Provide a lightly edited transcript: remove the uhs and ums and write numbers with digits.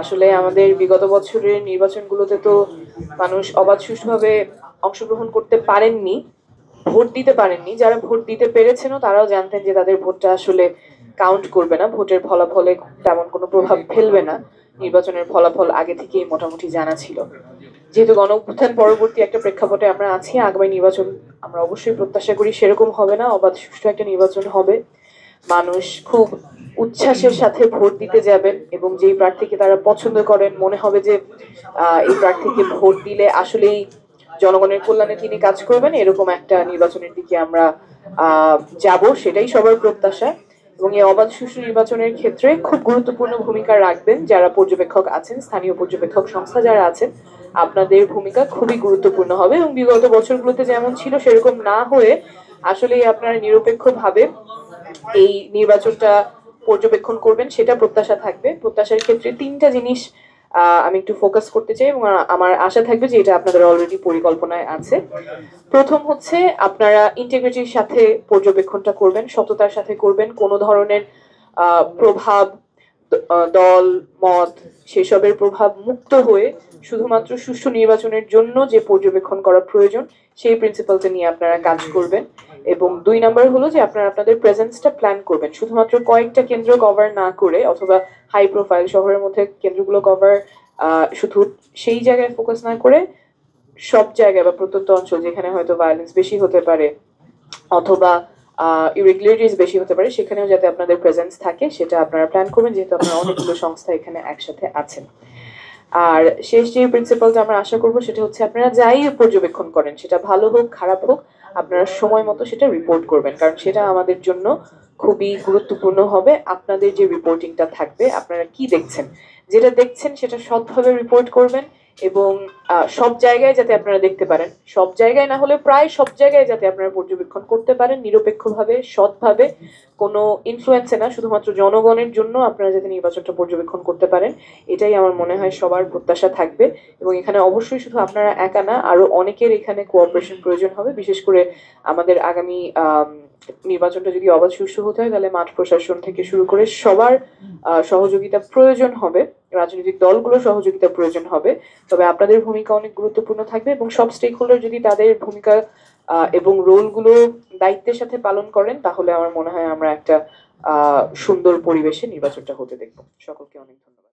আসলে আমাদের বিগত বছরের নির্বাচনগুলোতে তো মানুষ অবাধ সুষ্ঠুভাবে অংশগ্রহণ করতে পারেননি, ভোট দিতে পারেননি। যারা ভোট দিতে পেরেছেনও তারাও জানতেন যে তাদের ভোটটা আসলে কাউন্ট করবে না, ভোটের ফলাফলে তেমন কোনো প্রভাব ফেলবে না। নির্বাচনের ফলাফল আগে থেকেই মোটামুটি জানা ছিল। যেহেতু গণ অভ্যুত্থান পরবর্তী একটা প্রেক্ষাপটে আমরা আছি, আগামী নির্বাচন আমরা অবশ্যই প্রত্যাশা করি সেরকম হবে না, অবাধ সুষ্ঠু একটা নির্বাচন হবে। মানুষ খুব উচ্ছ্বাসের সাথে ভোট দিতে যাবেন এবং যেই প্রার্থীকে তারা পছন্দ করেন, মনে হবে যে এই প্রার্থীকে ভোট দিলে আসলেই জনগণের কল্যাণে তিনি কাজ করবেন, এরকম একটা নির্বাচনের দিকে আমরা যাব, সেটাই সবার প্রত্যাশা। এবং এই অবাধ সুষ্ঠু নির্বাচনের ক্ষেত্রে খুব গুরুত্বপূর্ণ ভূমিকা রাখবেন যারা পর্যবেক্ষক আছেন, স্থানীয় পর্যবেক্ষক সংস্থা যারা আছেন, আপনাদের ভূমিকা খুবই গুরুত্বপূর্ণ হবে। এবং বিগত বছরগুলোতে যেমন ছিল সেরকম না হয়ে আসলেই আপনারা নিরপেক্ষভাবে এই নির্বাচনটা পর্যবেক্ষণ করবেন, সেটা প্রত্যাশা থাকবে। প্রত্যাশার ক্ষেত্রে তিনটা জিনিস আমি একটু ফোকাস করতে চাই এবং আমার আশা থাকবে যে এটা আপনাদের অলরেডি পরিকল্পনায় আছে। প্রথম হচ্ছে আপনারা ইন্টিগ্রিটির সাথে পর্যবেক্ষণটা করবেন, সততার সাথে করবেন। কোনো ধরনের প্রভাব, দল মত সেসবের প্রভাব মুক্ত হয়ে শুধুমাত্র সুষ্ঠু নির্বাচনের জন্য যে পর্যবেক্ষণ করা প্রয়োজন সেই প্রিন্সিপালটা নিয়ে আপনারা কাজ করবেন। এবং 2 নাম্বার হলো যে আপনারা আপনাদের প্রেজেন্সটা প্ল্যান করবেন, শুধুমাত্র কয়েকটা কেন্দ্র কভার না করে অথবা হাই প্রোফাইল শহরের মধ্যে কেন্দ্রগুলো কভার শুধু সেই জায়গায় ফোকাস না করে সব জায়গায় বা প্রত্যন্ত অঞ্চল যেখানে হয়তো ভায়োলেন্স বেশি হতে পারে অথবা ইরেগুলারিটিস বেশি হতে পারে, সেখানেও যাতে আপনাদের প্রেজেন্স থাকে সেটা আপনারা প্ল্যান করবেন, যেহেতু আপনারা অনেকগুলো সংস্থা এখানে একসাথে আছেন। আর শেষ যে প্রিন্সিপালটা আমরা আশা করব সেটা হচ্ছে আপনারা যাই পর্যবেক্ষণ করেন, সেটা ভালো হোক খারাপ হোক, আপনারা সময় মতো সেটা রিপোর্ট করবেন, কারণ সেটা আমাদের জন্য খুবই গুরুত্বপূর্ণ হবে। আপনাদের যে রিপোর্টিংটা থাকবে, আপনারা কি দেখছেন, যেটা দেখছেন সেটা সৎভাবে রিপোর্ট করবেন। এবং সব জায়গায় যাতে আপনারা দেখতে পারেন, সব জায়গায় না হলে প্রায় সব জায়গায় যাতে আপনারা পর্যবেক্ষণ করতে পারেন নিরপেক্ষভাবে, সৎভাবে, কোনো ইনফ্লুয়েন্সে না, শুধুমাত্র জনগণের জন্য আপনারা যাতে নির্বাচনটা পর্যবেক্ষণ করতে পারেন, এটাই আমার মনে হয় সবার প্রত্যাশা থাকবে। এবং এখানে অবশ্যই শুধু আপনারা একা না, আরো অনেকের এখানে কোঅপারেশন প্রয়োজন হবে। বিশেষ করে আমাদের আগামী নির্বাচনটা যদি অবাধ সুষ্ঠু হতে হয় তাহলে মাঠ প্রশাসন থেকে শুরু করে সবার সহযোগিতা প্রয়োজন হবে, রাজনৈতিক দলগুলোর সহযোগিতা প্রয়োজন হবে। তবে আপনাদের ভূমিকা অনেক গুরুত্বপূর্ণ থাকবে এবং সব স্টেক হোল্ডার যদি তাদের ভূমিকা এবং রোলগুলো দায়িত্বের সাথে পালন করেন, তাহলে আমার মনে হয় আমরা একটা সুন্দর পরিবেশে নির্বাচনটা হতে দেখবো। সকলকে অনেক ধন্যবাদ।